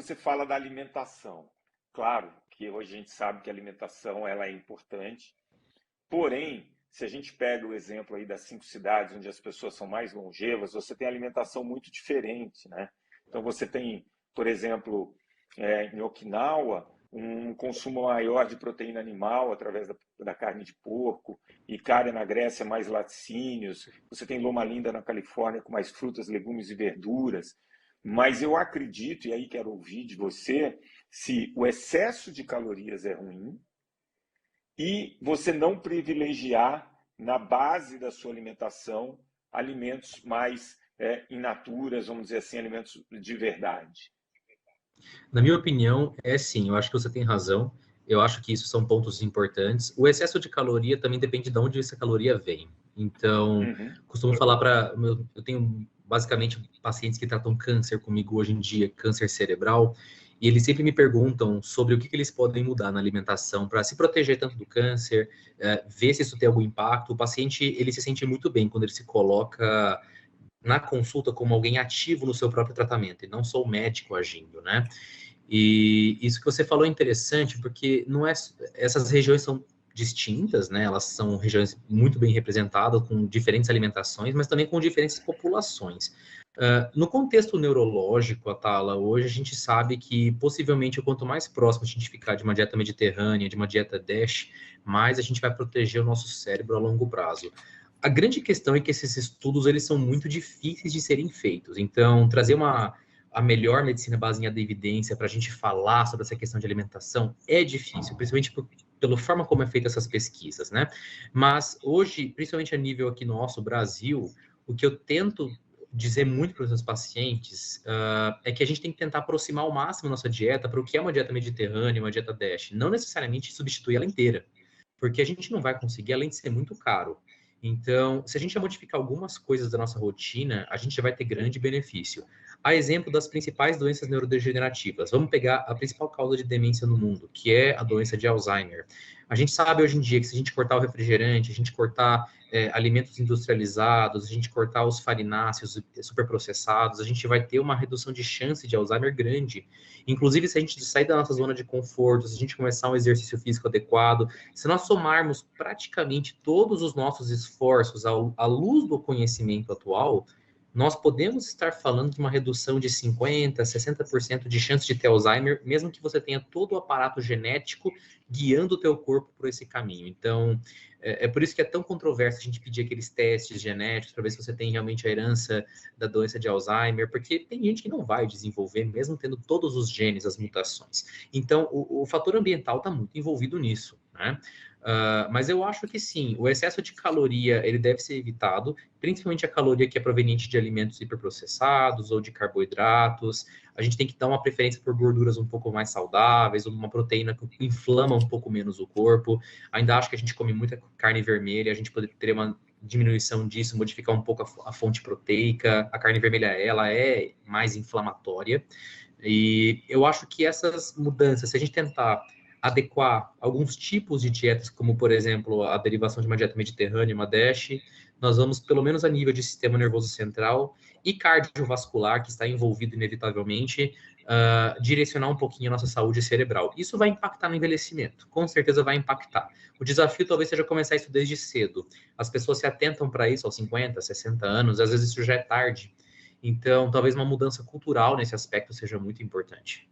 você fala da alimentação. Claro que hoje a gente sabe que a alimentação ela é importante, porém, se a gente pega o exemplo aí das 5 cidades onde as pessoas são mais longevas, você tem alimentação muito diferente, né? Então você tem, por exemplo, em Okinawa, um consumo maior de proteína animal através da carne de porco, Icária na Grécia mais laticínios, você tem Loma Linda na Califórnia com mais frutas, legumes e verduras. Mas eu acredito, e aí quero ouvir de você, se o excesso de calorias é ruim, e você não privilegiar na base da sua alimentação alimentos mais in naturas, vamos dizer assim, alimentos de verdade. Na minha opinião, é sim, eu acho que você tem razão. Eu acho que isso são pontos importantes. O excesso de caloria também depende de onde essa caloria vem. Então, costumo falar para. Eu tenho basicamente pacientes que tratam câncer comigo hoje em dia, câncer cerebral, e eles sempre me perguntam sobre o que eles podem mudar na alimentação para se proteger tanto do câncer, ver se isso tem algum impacto. O paciente, ele se sente muito bem quando ele se coloca na consulta como alguém ativo no seu próprio tratamento, e não só o médico agindo, né? E isso que você falou é interessante, porque não é, essas regiões são distintas, né? Elas são regiões muito bem representadas, com diferentes alimentações, mas também com diferentes populações. No contexto neurológico, Atala, hoje a gente sabe que possivelmente quanto mais próximo a gente ficar de uma dieta mediterrânea, de uma dieta DASH, mais a gente vai proteger o nosso cérebro a longo prazo. A grande questão é que esses estudos eles são muito difíceis de serem feitos. Então, trazer a melhor medicina baseada em evidência para a gente falar sobre essa questão de alimentação é difícil, principalmente pela forma como é feita essas pesquisas, né? Mas hoje, principalmente a nível aqui nosso, Brasil, o que eu tento dizer muito para os meus pacientes é que a gente tem que tentar aproximar ao máximo a nossa dieta para o que é uma dieta mediterrânea, uma dieta DASH, não necessariamente substituir ela inteira, porque a gente não vai conseguir, além de ser muito caro. Então, se a gente modificar algumas coisas da nossa rotina, a gente já vai ter grande benefício. A exemplo das principais doenças neurodegenerativas, vamos pegar a principal causa de demência no mundo, que é a doença de Alzheimer. A gente sabe hoje em dia que se a gente cortar o refrigerante, a gente cortar alimentos industrializados, a gente cortar os farináceos superprocessados, a gente vai ter uma redução de chance de Alzheimer grande. Inclusive, se a gente sair da nossa zona de conforto, se a gente começar um exercício físico adequado, se nós somarmos praticamente todos os nossos esforços à luz do conhecimento atual, nós podemos estar falando de uma redução de 50%, 60% de chance de ter Alzheimer, mesmo que você tenha todo o aparato genético guiando o teu corpo por esse caminho. Então, é por isso que é tão controverso a gente pedir aqueles testes genéticos para ver se você tem realmente a herança da doença de Alzheimer, porque tem gente que não vai desenvolver, mesmo tendo todos os genes, as mutações. Então, o fator ambiental está muito envolvido nisso, né? Mas eu acho que sim, o excesso de caloria ele deve ser evitado, principalmente a caloria que é proveniente de alimentos hiperprocessados ou de carboidratos. A gente tem que dar uma preferência por gorduras um pouco mais saudáveis, ou uma proteína que inflama um pouco menos o corpo. Ainda acho que a gente come muita carne vermelha, a gente poderia ter uma diminuição disso, modificar um pouco a fonte proteica. A carne vermelha, ela é mais inflamatória. E eu acho que essas mudanças, se a gente tentar adequar alguns tipos de dietas, como, por exemplo, a derivação de uma dieta mediterrânea, uma DASH, nós vamos, pelo menos a nível de sistema nervoso central e cardiovascular, que está envolvido inevitavelmente, direcionar um pouquinho a nossa saúde cerebral. Isso vai impactar no envelhecimento, com certeza vai impactar. O desafio talvez seja começar isso desde cedo. As pessoas se atentam para isso aos 50, 60 anos, às vezes isso já é tarde. Então, talvez uma mudança cultural nesse aspecto seja muito importante.